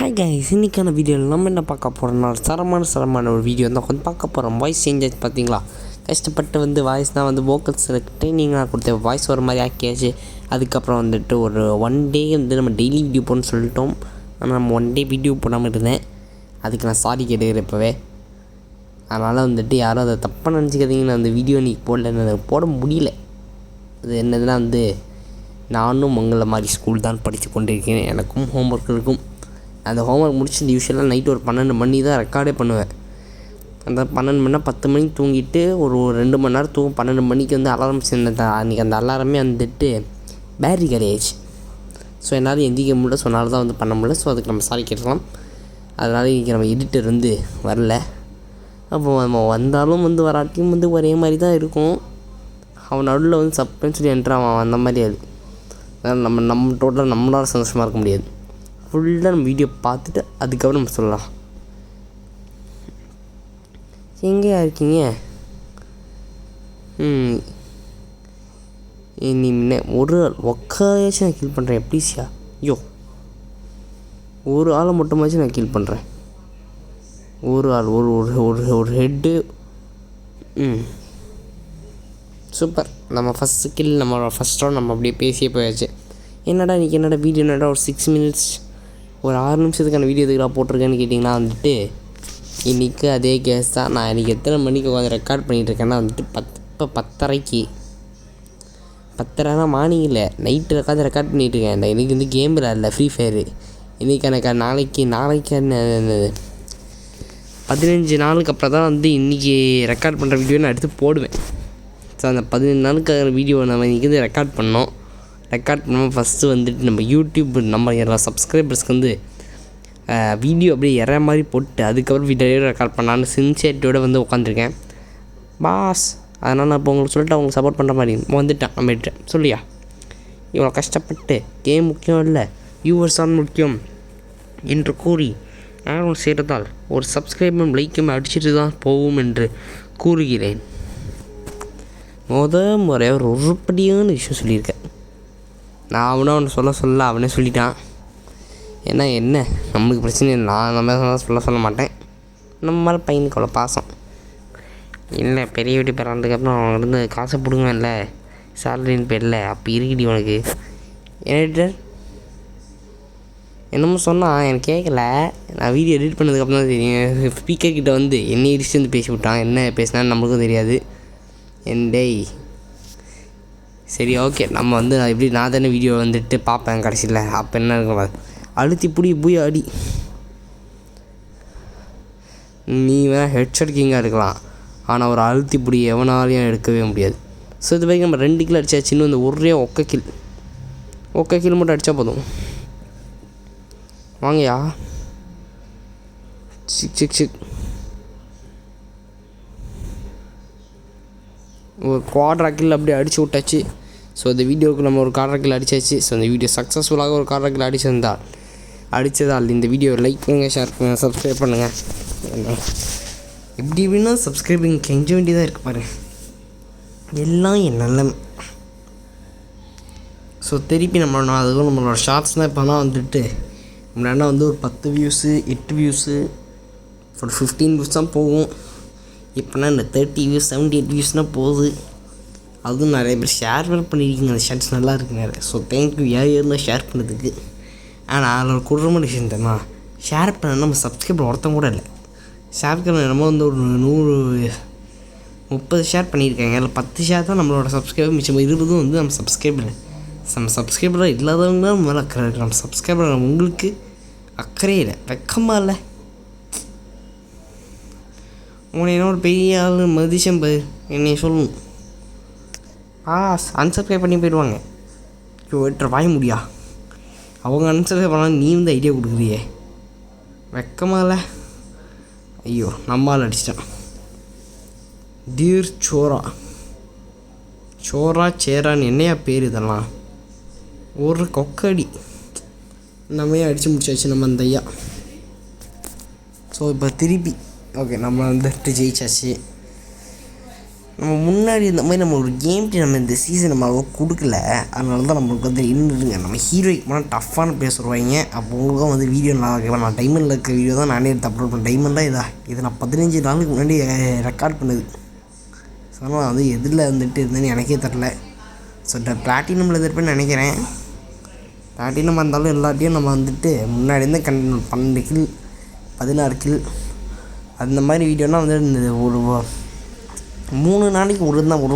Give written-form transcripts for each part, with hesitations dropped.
Hi guys, இன்றைக்கான வீடியோவில் நம்ம என்ன பார்க்க போகிறோம்னா தரமான ஒரு வீடியோ தான் வந்து பார்க்க போகிறோம். வாய்ஸ் சேஞ்சஸ் பார்த்தீங்களா, கஷ்டப்பட்டு வாய்ஸ் தான் வோக்கல்ஸில் ட்ரைனிங்லாம் கொடுத்த வாய்ஸ் ஒரு மாதிரி ஆக்கியாச்சு. அதுக்கப்புறம் வந்துட்டு ஒரு 1 டே நம்ம டெய்லி வீடியோ போடணும்னு சொல்லிட்டோம். ஆனால் நம்ம 1 டே வீடியோ போடாமல் இருந்தேன். அதுக்கு நான் சாரி கேட்டுக்கிறேன் இப்போவே. அதனால் யாரும் அதை தப்பாக நினச்சிக்காதீங்க. நான் அந்த வீடியோ இன்றைக்கி போடல, போட முடியல. அது என்னதுன்னா நானும் உங்களை மாதிரி ஸ்கூல் தான் படித்து கொண்டிருக்கேன். எனக்கும் ஹோம்ஒர்க் இருக்கும். அந்த ஹோம்ஒர்க் முடிச்சு யூஸ்வலாக நைட்டு ஒரு 12 மணி தான் ரெக்கார்டே பண்ணுவேன். அந்த 12 மணினா 10 மணிக்கு தூங்கிட்டு ஒரு 2 மணி நேரம் தூங்கும். 12 மணிக்கு அலாரம் சேர்ந்தேன். அன்றைக்கி அந்த அலாரமே பேட்டரி கிடையாச்சு. ஸோ என்னால் எந்திரிக்க முடியல. ஸோ அதனால தான் பண்ண முடியல. ஸோ அதுக்கு நம்ம சாரி கேட்கலாம். அதனால் இன்றைக்கி நம்ம எடிட்டர் வரல. அப்போ நம்ம வந்தாலும் வராட்டியும் ஒரே மாதிரி தான் இருக்கும். அவன் நடுவில் சப்னு சொல்லி என்ட்ரு அவன் அந்த மாதிரி அது. நம்ம டோட்டலாக நம்மளால் சந்தோஷமாக இருக்க முடியாது. ஃபுல்லாக நம்ம வீடியோ பார்த்துட்டு அதுக்கப்புறம் நம்ம சொல்லலாம். எங்கேயா இருக்கீங்க? நீ ஒரு ஒக்காயாச்சும் நான் கீல் பண்ணுறேன். ப்ளீஸ்யா. ஐயோ, ஒரு ஆளை மட்டுமாச்சும் நான் கீல் பண்ணுறேன். ஒரு ஆள் ஒரு ஹெட்டு. சூப்பர். நம்ம ஃபஸ்ட்டு கில், நம்ம ஃபஸ்ட் ரவுண்ட் நம்ம அப்படியே பேசியே போயாச்சு. என்னடா இன்றைக்கி வீடியோ ஒரு 6 மினிட்ஸ் ஒரு 6 நிமிஷத்துக்கான வீடியோ எதுக்குடா போட்டிருக்கேன்னு கேட்டிங்கன்னா இன்றைக்கி அதே கேஸ் தான். நான் இன்றைக்கி எத்தனை மணிக்கு உட்காந்து ரெக்கார்ட் பண்ணிகிட்ருக்கேன்னா இப்போ 10:30 மார்னிங் இல்லை, நைட்டு உட்காந்து ரெக்கார்ட் பண்ணிகிட்ருக்கேன். இன்றைக்கி கேம் இல்லை, ஃப்ரீ ஃபயரு. இன்றைக்கி எனக்கு நாளைக்கு 15 நாளுக்கு அப்புறம் தான் இன்றைக்கி ரெக்கார்ட் பண்ணுற வீடியோ நான் எடுத்து போடுவேன். ஸோ அந்த 15 நாளுக்கான வீடியோ நம்ம இன்றைக்கி ரெக்கார்ட் பண்ணோம். ரெக்கார்ட் பண்ணாமல் ஃபஸ்ட்டு நம்ம யூடியூப் நம்ம சப்ஸ்கிரைபர்ஸ்க்கு வீடியோ அப்படியே எற மாதிரி போட்டு அதுக்கப்புறம் வீடியோ ரெக்கார்ட் பண்ணலான்னு சின்சியரிட்டியோடு உட்காந்துருக்கேன் பாஸ். அதனால் நான் இப்போ உங்களுக்கு சொல்லிட்டு அவங்களுக்கு சப்போர்ட் பண்ணுற மாதிரி வந்துட்டேன். நம்ம எடுத்தேன் சொல்லியா, இவ்வளோ கஷ்டப்பட்டு கேம் முக்கியம் இல்லை, வியூவர்ஸ் தான் முக்கியம் என்று கூறி நான் செய்கிறதால் ஒரு சப்ஸ்கிரைபும் லைக்கும் அடிச்சுட்டு தான் போகும் என்று கூறுகிறேன். முறையாக ஒரு உருப்படியான விஷயம் சொல்லியிருக்கேன். நான் அவனை சொல்ல அவனே சொல்லிட்டான். ஏன்னா என்ன நம்மளுக்கு பிரச்சனை இல்லை, நான் நம்ம சொல்ல மாட்டேன். நம்ம மேலே பையனுக்கு அவ்வளோ பாசம் இல்லை. பெரிய வீட்டு பிறந்ததுக்கப்புறம் அவன் காசை பிடுங்க இல்லை, சேலரின்னு பேரில் அப்போ இருக்குடி உனக்கு. எடிட்டர் என்னமோ சொன்னான், எனக்கு கேட்கல. நான் வீடியோ எடிட் பண்ணதுக்கப்புறம் தான் தெரியும். ஸ்பீக்கர்கிட்ட என்னை இடிச்சு பேசி விட்டான். என்ன பேசினான்னு நம்மளுக்கும் தெரியாது. டேய் சரி ஓகே, நம்ம நான் தானே வீடியோ பார்ப்பேன் கடைசியில். அப்போ என்ன இருக்கும், அழுத்தி பிடி போய் அடி. நீ வேணால் ஹெட்ஷாட் கிங்காக இருக்கலாம், ஆனால் ஒரு அழுத்தி பிடி எவனாலையும் எடுக்கவே முடியாது. ஸோ இது வரைக்கும் நம்ம 2 கில் அடித்தாச்சு. இன்னும் ஒரே ஒக்க கில் மட்டும் அடித்தா போதும். வாங்கயா. சிக் ஒரு குவாட்ரா கில் அப்படியே அடித்து விட்டாச்சு. ஸோ இந்த வீடியோவுக்கு நம்ம ஒரு குவாட்ரா கில் அடித்தாச்சு. ஸோ இந்த வீடியோ சக்ஸஸ்ஃபுல்லாக ஒரு குவாட்ரா கில் அடித்ததால் இந்த வீடியோ லைக் பண்ணுங்கள், ஷேர் பண்ணுங்கள், சப்ஸ்கிரைப் பண்ணுங்கள். எப்படி எப்படின்னா சப்ஸ்கிரைபிங் கெஞ்ச வேண்டியதாக இருக்குது பாரு, எல்லாம் என் நல்ல. ஸோ திருப்பி அதுவும் நம்மளோட ஷார்ட்ஸ் தான் இப்போனா முன்னாடினா ஒரு 10 வியூஸு 8 வியூஸு ஒரு 15 வியூஸ் தான் போகும். இப்போனா இந்த 30 வியூஸ் 78 வியூஸ்னால் போகுது. அதுவும் நிறைய பேர் ஷேர் பண்ணியிருக்கீங்க. அந்த ஷார்ட்ஸ் நல்லா இருக்குங்க. ஸோ தேங்க்யூ இருந்தால் ஷேர் பண்ணதுக்கு. ஆனால் அதில் ஒரு குடும்பமான விஷயம் தெரியுமா, ஷேர் பண்ண நம்ம சப்ஸ்கிரைபர் ஒருத்தங்க கூட இல்லை. ஷேர் பண்ண நம்ம ஒரு 130 ஷேர் பண்ணியிருக்காங்க. அதில் 10 ஷேர் தான் நம்மளோட சப்ஸ்கிரைபர், மிச்சம் 20 நம்ம சப்ஸ்கிரைபராக இல்லாதவங்க தான் மேலே அக்கறை இருக்குது. நம்ம சப்ஸ்கிரைபர் உங்களுக்கு அக்கறையே இல்லை, வெக்கமாக இல்லை. உன்னை என்ன ஒரு பெரிய ஆள் மதிஷம் என்னை சொல்லணும். அன்சப்ஸ்கிரைப் பண்ணி போயிடுவாங்க. வாய முடியா, அவங்க அன்சப்ஸ்கிரைப் பண்ணால் நீ ஐடியா கொடுக்குறியே, வெக்கமாக இல்லை. ஐயோ, நம்மால் அடிச்சிட்டான். டீர் சோரா சேரான்னு என்னையா பேர் இதெல்லாம், ஒரு கொக்கடி நம்மையே அடித்து முடிச்சாச்சு நம்ம அந்த ஐயா. ஸோ இப்போ திருப்பி ஓகே நம்ம ஜெயிச்சாச்சு. நம்ம முன்னாடி இந்த மாதிரி நம்ம ஒரு கேம் நம்ம இந்த சீசன் நம்ம அவ்வளோ கொடுக்கல. அதனால தான் நம்மளுக்கு வந்து இன்னுங்க நம்ம ஹீரோய்க்கு போனால் டஃப்பான பேர் சொல்லுவாங்க. அப்போ உங்களுக்கும் வந்து வீடியோ நல்லா இருக்கலாம். நான் டைமண்டில் இருக்க வீடியோ தான் நானே எடுத்து அப்லோட் பண்ணேன். டைமண்டாக இது நான் 15 நாளுக்கு முன்னாடி ரெக்கார்ட் பண்ணுது. ஸோ ஆனால் வந்து எதில் வந்துட்டு இருந்தேன்னு எனக்கே தெரில. ஸோ பிளாட்டினமில் இருப்பேன்னு நினைக்கிறேன். பிளாட்டினம் இருந்தாலும் எல்லாத்தையும் நம்ம வந்துட்டு முன்னாடி இருந்து 12 கில் 16 கில் அந்த மாதிரி வீடியோனால் வந்து இந்த ஒரு 3 நாளைக்கு ஒரு தான் ஒரு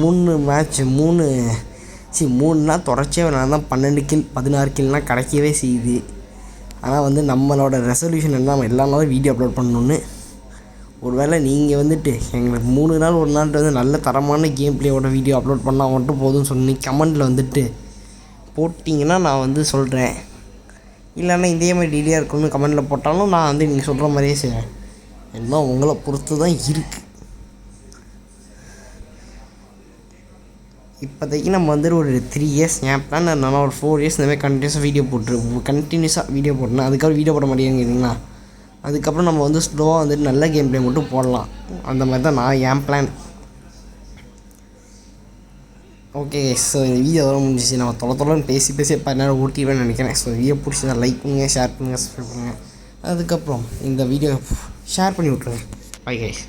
3 மேட்ச் 3 நாள் தொடர்ச்சியாக விளாண்டா தான் 12 கில் 16 கில்னால் கிடைக்கவே செய்யுது. ஆனால் வந்து நம்மளோட ரெசல்யூஷன் என்ன நம்ம எல்லா நாளும் வீடியோ அப்லோட் பண்ணணுன்னு. ஒரு வேளை நீங்கள் வந்துட்டு எங்களுக்கு 3 நாள் ஒரு நாள் வந்து நல்ல தரமான கேம் பிளேயோட வீடியோ அப்லோட் பண்ணால் மட்டும் போதும்னு சொல்லி கமெண்டில் வந்துட்டு போட்டிங்கன்னா நான் வந்து சொல்கிறேன். இல்லைன்னா இதே மாதிரி டீலியாக இருக்கணும்னு கமெண்டில் போட்டாலும் நான் வந்து நீங்கள் சொல்கிற மாதிரியே செய்வேன். எல்லாம் உங்களை பொறுத்து தான் இருக்குது. இப்போதைக்கு நம்ம வந்துட்டு ஒரு 3 இயர்ஸ் என் பிளான் என்னன்னா ஒரு 4 இயர்ஸ் இந்தமாதிரி கண்டினியூஸாக வீடியோ போட்டேன். அதுக்கப்புறம் வீடியோ போட மாட்டேங்குறீங்களா? அதுக்கப்புறம் நம்ம வந்து ஸ்லோவாக வந்துட்டு நல்ல கேம் பிளே மட்டும் போடலாம். அந்த மாதிரி தான் என் பிளான். ஓகே, ஸோ இந்த வீடியோ அதெல்லாம் முடிஞ்சிச்சு. நம்ம தொலைன்னு பேசி இப்போ நேரம் ஓட்டிடுவேன்னு நினைக்கிறேன். ஸோ வீடியோ பிடிச்சதா லைக் பண்ணுங்கள், ஷேர் பண்ணுங்கள், சப்ஸ்கிரைப் பண்ணுங்கள். அதுக்கப்புறம் இந்த வீடியோ ஷேர் பண்ணி விட்ருங்க. Bye guys.